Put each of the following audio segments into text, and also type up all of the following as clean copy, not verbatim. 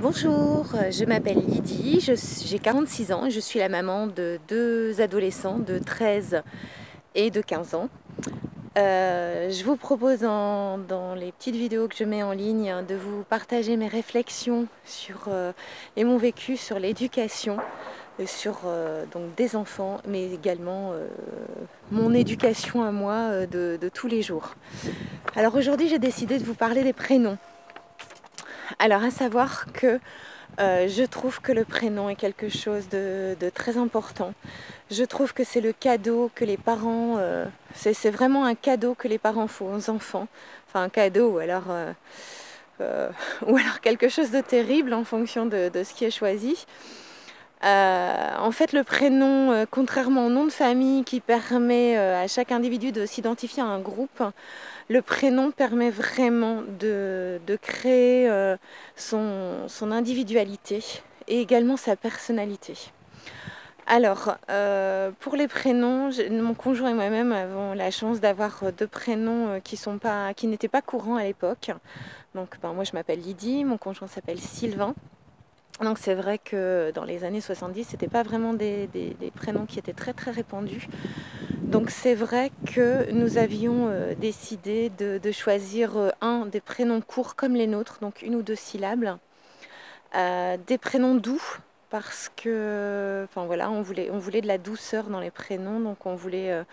Bonjour, je m'appelle Lydie, j'ai 46 ans et je suis la maman de deux adolescents de 13 et de 15 ans. Je vous propose dans les petites vidéos que je mets en ligne de vous partager mes réflexions et mon vécu sur l'éducation, sur donc des enfants, mais également mon éducation à moi de tous les jours. Alors aujourd'hui j'ai décidé de vous parler des prénoms. Alors à savoir que je trouve que le prénom est quelque chose de très important. Je trouve que c'est le cadeau que les parents... c'est vraiment un cadeau que les parents font aux enfants. Enfin un cadeau ou alors quelque chose de terrible en fonction de ce qui est choisi. En fait, le prénom, contrairement au nom de famille qui permet à chaque individu de s'identifier à un groupe, le prénom permet vraiment de créer son individualité et également sa personnalité. Alors, pour les prénoms, mon conjoint et moi-même avons la chance d'avoir deux prénoms qui n'étaient pas courants à l'époque. Donc, moi, je m'appelle Lydie, mon conjoint s'appelle Sylvain. Donc c'est vrai que dans les années 70, c'était pas vraiment des prénoms qui étaient très très répandus. Donc c'est vrai que nous avions décidé de choisir un des prénoms courts comme les nôtres, donc une ou deux syllabes, des prénoms doux parce que, enfin voilà, on voulait de la douceur dans les prénoms, donc on voulait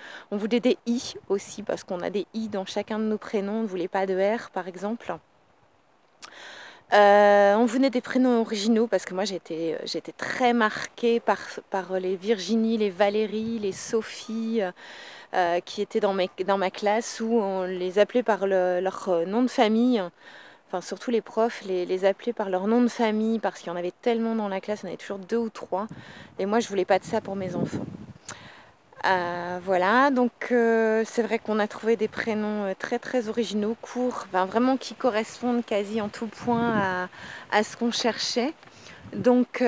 des i aussi parce qu'on a des i dans chacun de nos prénoms, on ne voulait pas de r par exemple. On voulait des prénoms originaux parce que moi j'étais très marquée par les Virginie, les Valérie, les Sophie qui étaient dans ma classe où on les appelait par leur nom de famille. Enfin surtout les profs les appelaient par leur nom de famille parce qu'il y en avait tellement dans la classe, il y en avait toujours deux ou trois. Et moi je voulais pas de ça pour mes enfants. Voilà, donc c'est vrai qu'on a trouvé des prénoms très très originaux, courts, enfin, vraiment qui correspondent quasi en tout point à ce qu'on cherchait. Donc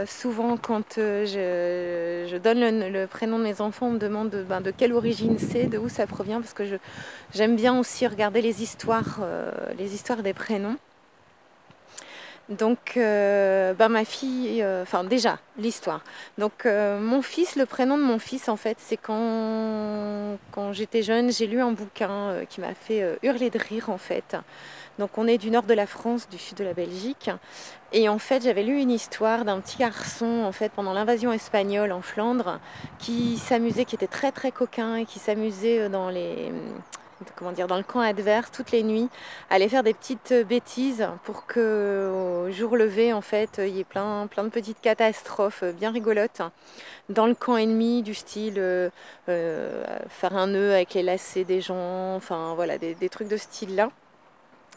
souvent quand je donne le prénom de mes enfants, on me demande de quelle origine c'est, de où ça provient, parce que j'aime bien aussi regarder les histoires des prénoms. Donc, ma fille, enfin déjà, l'histoire. Donc, mon fils, le prénom de mon fils, en fait, c'est quand j'étais jeune, j'ai lu un bouquin qui m'a fait hurler de rire, en fait. Donc, on est du nord de la France, du sud de la Belgique. Et en fait, j'avais lu une histoire d'un petit garçon, en fait, pendant l'invasion espagnole en Flandre, qui s'amusait, qui était très très coquin et qui s'amusait dans dans le camp adverse toutes les nuits, aller faire des petites bêtises pour que au jour levé en fait il y ait plein de petites catastrophes bien rigolotes dans le camp ennemi, du style faire un nœud avec les lacets des gens, enfin voilà des trucs de ce style là.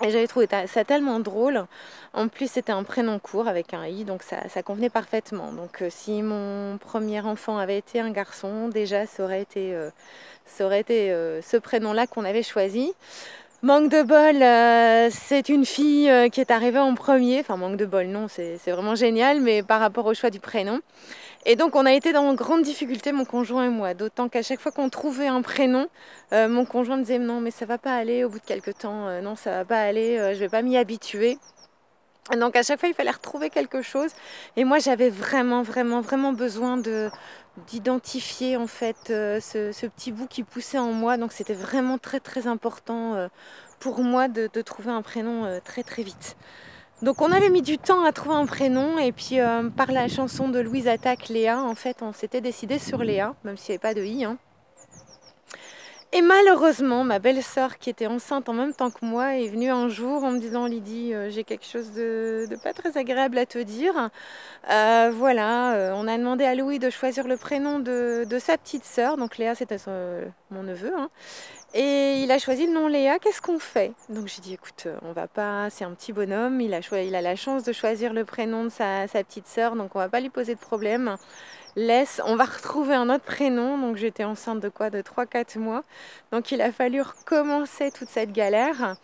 Et j'avais trouvé ça tellement drôle. En plus, c'était un prénom court avec un i, donc ça convenait parfaitement. Donc, si mon premier enfant avait été un garçon, déjà, ça aurait été ce prénom-là qu'on avait choisi. Manque de bol, c'est une fille qui est arrivée en premier. Enfin, manque de bol, non, c'est vraiment génial, mais par rapport au choix du prénom. Et donc on a été dans grande difficulté, mon conjoint et moi, d'autant qu'à chaque fois qu'on trouvait un prénom, mon conjoint me disait non mais ça va pas aller au bout de quelques temps, non ça va pas aller, je vais pas m'y habituer. Et donc à chaque fois il fallait retrouver quelque chose et moi j'avais vraiment besoin d'identifier en fait ce petit bout qui poussait en moi, donc c'était vraiment très très important pour moi de trouver un prénom très très vite. Donc on avait mis du temps à trouver un prénom et puis par la chanson de Louise Attaque, Léa, en fait on s'était décidé sur Léa, même s'il n'y avait pas de i. Hein. Et malheureusement, ma belle-sœur qui était enceinte en même temps que moi est venue un jour en me disant Lydie, j'ai quelque chose de pas très agréable à te dire. Voilà, on a demandé à Louis de choisir le prénom de sa petite sœur, donc Léa c'était mon neveu. Hein. Et il a choisi le nom Léa, qu'est-ce qu'on fait? Donc j'ai dit écoute, on va pas, c'est un petit bonhomme, il a la chance de choisir le prénom de sa petite sœur, donc on va pas lui poser de problème. On va retrouver un autre prénom, donc j'étais enceinte de quoi? De 3-4 mois. Donc il a fallu recommencer toute cette galère.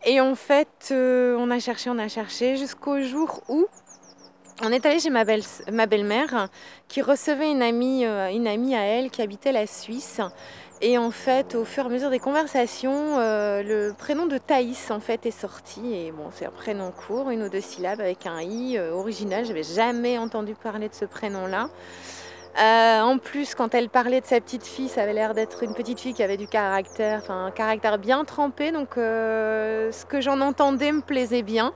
Et en fait, on a cherché jusqu'au jour où On est allé chez ma belle-mère qui recevait une amie à elle qui habitait la Suisse. Et en fait, au fur et à mesure des conversations, le prénom de Thaïs en fait est sorti. Et bon, c'est un prénom court, une ou deux syllabes avec un i original. J'avais jamais entendu parler de ce prénom-là. En plus, quand elle parlait de sa petite fille, ça avait l'air d'être une petite fille qui avait du caractère, enfin un caractère bien trempé. Donc, ce que j'en entendais me plaisait bien.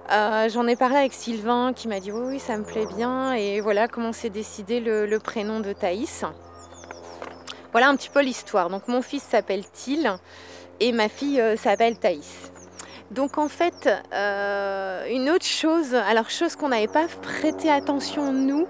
J'en ai parlé avec Sylvain qui m'a dit oui, oui, ça me plaît bien. Et voilà comment s'est décidé le prénom de Thaïs. Voilà un petit peu l'histoire. Donc mon fils s'appelle Thiel et ma fille s'appelle Thaïs. Donc en fait, une autre chose, alors chose qu'on n'avait pas prêté attention nous,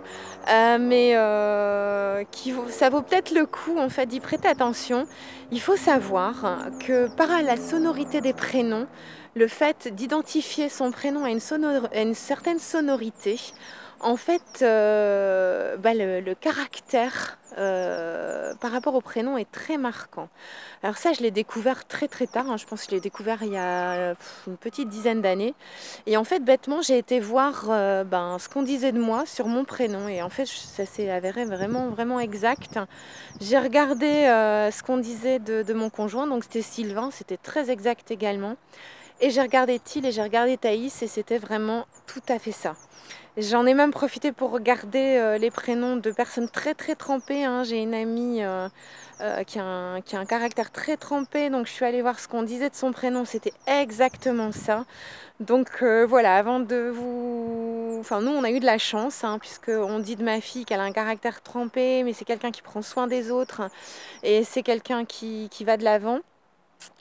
mais ça vaut peut-être le coup en fait d'y prêter attention. Il faut savoir que par la sonorité des prénoms, le fait d'identifier son prénom à une certaine sonorité, en fait, le caractère par rapport au prénom est très marquant. Alors ça, je l'ai découvert très très tard, hein. Je pense que je l'ai découvert il y a une petite dizaine d'années. Et en fait, bêtement, j'ai été voir ce qu'on disait de moi sur mon prénom. Et en fait, ça s'est avéré vraiment, vraiment exact. J'ai regardé ce qu'on disait de mon conjoint, donc c'était Sylvain, c'était très exact également. Et j'ai regardé Thiel et j'ai regardé Thaïs et c'était vraiment tout à fait ça. J'en ai même profité pour regarder les prénoms de personnes très très trempées, hein. J'ai une amie qui a un caractère très trempé, donc je suis allée voir ce qu'on disait de son prénom, c'était exactement ça. Donc voilà, avant de vous... Enfin nous on a eu de la chance, hein, puisqu'on dit de ma fille qu'elle a un caractère trempé, mais c'est quelqu'un qui prend soin des autres et c'est quelqu'un qui va de l'avant.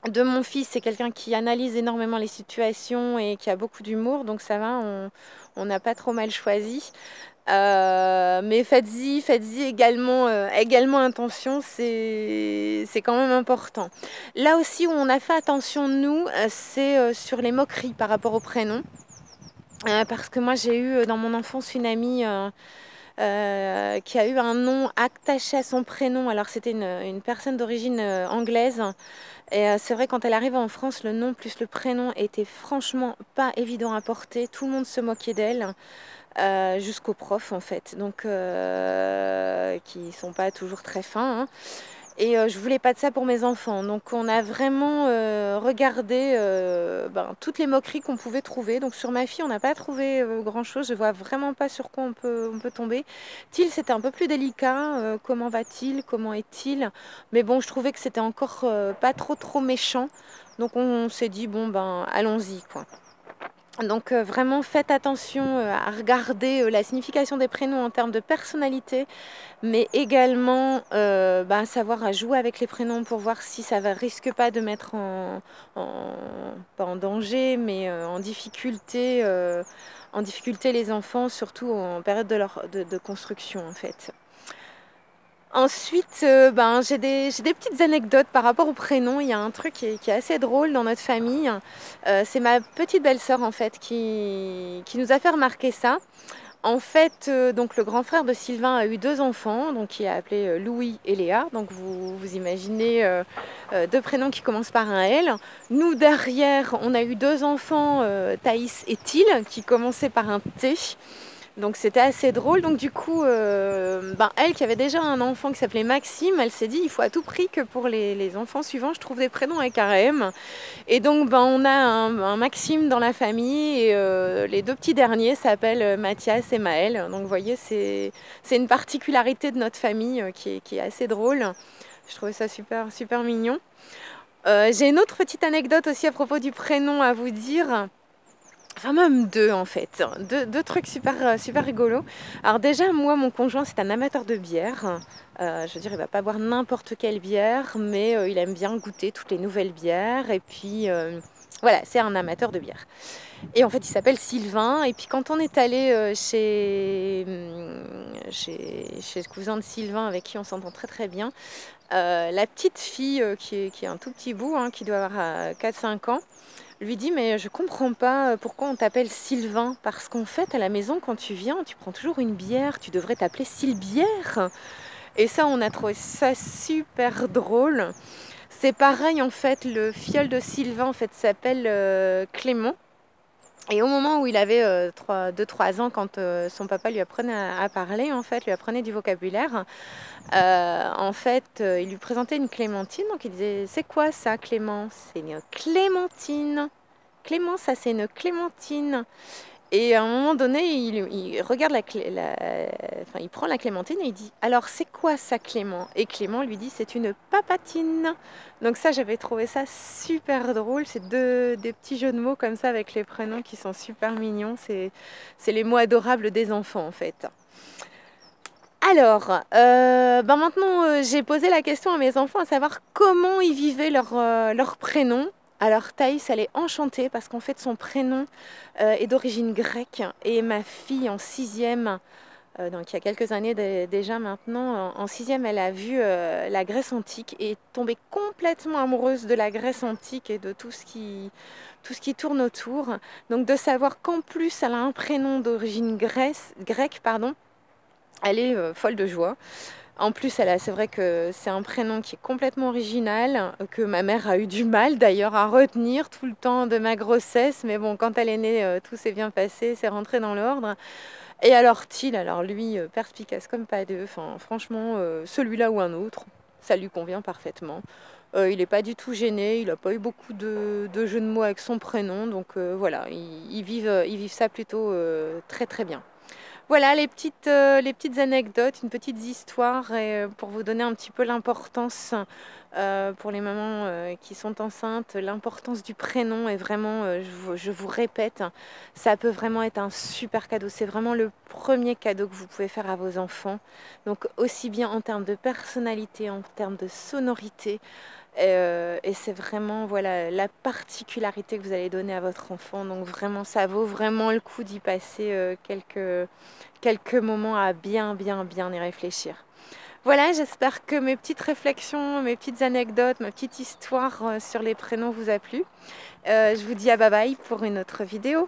De mon fils, c'est quelqu'un qui analyse énormément les situations et qui a beaucoup d'humour, donc ça va, on n'a pas trop mal choisi. Mais faites-y également attention, c'est quand même important. Là aussi où on a fait attention, nous, c'est sur les moqueries par rapport au prénom. Parce que moi, j'ai eu dans mon enfance une amie qui a eu un nom attaché à son prénom. Alors, c'était une personne d'origine anglaise. Et c'est vrai, quand elle arrive en France, le nom plus le prénom était franchement pas évident à porter. Tout le monde se moquait d'elle, jusqu'aux profs en fait, donc qui sont pas toujours très fins, hein. Et je voulais pas de ça pour mes enfants. Donc on a vraiment regardé toutes les moqueries qu'on pouvait trouver. Donc sur ma fille, on n'a pas trouvé grand-chose. Je vois vraiment pas sur quoi on peut tomber. Thiel, c'était un peu plus délicat. Comment va-t-il? Comment est-il? Mais bon, je trouvais que c'était encore pas trop méchant. Donc on s'est dit, bon ben allons-y quoi. Donc vraiment faites attention à regarder la signification des prénoms en termes de personnalité, mais également savoir à jouer avec les prénoms pour voir si ça ne risque pas de mettre pas en danger, mais en difficulté les enfants, surtout en période de construction en fait. Ensuite, j'ai des petites anecdotes par rapport au prénom. Il y a un truc qui est assez drôle dans notre famille. C'est ma petite belle-sœur en fait qui nous a fait remarquer ça. En fait, donc le grand frère de Sylvain a eu deux enfants, donc il a appelé Louis et Léa. Donc vous imaginez deux prénoms qui commencent par un L. Nous derrière, on a eu deux enfants, Thaïs et Thiel, qui commençaient par un T. Donc c'était assez drôle. Donc du coup, elle qui avait déjà un enfant qui s'appelait Maxime, elle s'est dit il faut à tout prix que pour les enfants suivants, je trouve des prénoms avec un M. Et donc on a un Maxime dans la famille et les deux petits derniers s'appellent Mathias et Maël. Donc vous voyez, c'est une particularité de notre famille qui est assez drôle. Je trouvais ça super, super mignon. J'ai une autre petite anecdote aussi à propos du prénom à vous dire. Enfin même deux en fait, deux trucs super rigolos. Alors déjà moi mon conjoint c'est un amateur de bière. Je veux dire il va pas boire n'importe quelle bière, mais il aime bien goûter toutes les nouvelles bières. Et puis voilà, c'est un amateur de bière. Et en fait il s'appelle Sylvain. Et puis quand on est allé chez le cousin de Sylvain avec qui on s'entend très très bien, la petite fille qui est un tout petit bout, hein, qui doit avoir 4-5 ans, lui dit mais je comprends pas pourquoi on t'appelle Sylvain, parce qu'en fait à la maison quand tu viens tu prends toujours une bière, tu devrais t'appeler Sylbière. Et ça on a trouvé ça super drôle. C'est pareil en fait, le fiole de Sylvain en fait s'appelle Clément. Et au moment où il avait 2-3 ans, quand son papa lui apprenait à parler, en fait, lui apprenait du vocabulaire, en fait, il lui présentait une clémentine. Donc il disait: c'est quoi ça, Clément? C'est une clémentine. Clément, ça c'est une clémentine. Et à un moment donné, il regarde enfin, il prend la clémentine et il dit: alors c'est quoi ça, Clément? Et Clément lui dit: c'est une papatine. Donc ça, j'avais trouvé ça super drôle. C'est des petits jeux de mots comme ça avec les prénoms qui sont super mignons. C'est les mots adorables des enfants en fait. Alors, ben maintenant, j'ai posé la question à mes enfants à savoir comment ils vivaient leur prénom. Alors Thaïs, elle est enchantée parce qu'en fait son prénom est d'origine grecque et ma fille en sixième, donc il y a quelques années déjà maintenant, en sixième, elle a vu la Grèce antique et est tombée complètement amoureuse de la Grèce antique et de tout ce qui tourne autour. Donc de savoir qu'en plus elle a un prénom d'origine grecque, pardon, elle est folle de joie. En plus, c'est vrai que c'est un prénom qui est complètement original, que ma mère a eu du mal d'ailleurs à retenir tout le temps de ma grossesse. Mais bon, quand elle est née, tout s'est bien passé, c'est rentré dans l'ordre. Et alors Till, alors lui, perspicace comme pas deux. Enfin, franchement, celui-là ou un autre, ça lui convient parfaitement. Il n'est pas du tout gêné, il n'a pas eu beaucoup de jeux de mots avec son prénom. Donc voilà, ils vivent ça plutôt très très bien. Voilà les petites anecdotes, une petite histoire pour vous donner un petit peu l'importance pour les mamans qui sont enceintes, l'importance du prénom est vraiment, je vous répète, ça peut vraiment être un super cadeau. C'est vraiment le premier cadeau que vous pouvez faire à vos enfants. Donc aussi bien en termes de personnalité, en termes de sonorité, et c'est vraiment voilà, la particularité que vous allez donner à votre enfant. Donc vraiment, ça vaut vraiment le coup d'y passer quelques moments à bien y réfléchir. Voilà, j'espère que mes petites réflexions, mes petites anecdotes, ma petite histoire sur les prénoms vous a plu. Je vous dis à bye bye pour une autre vidéo.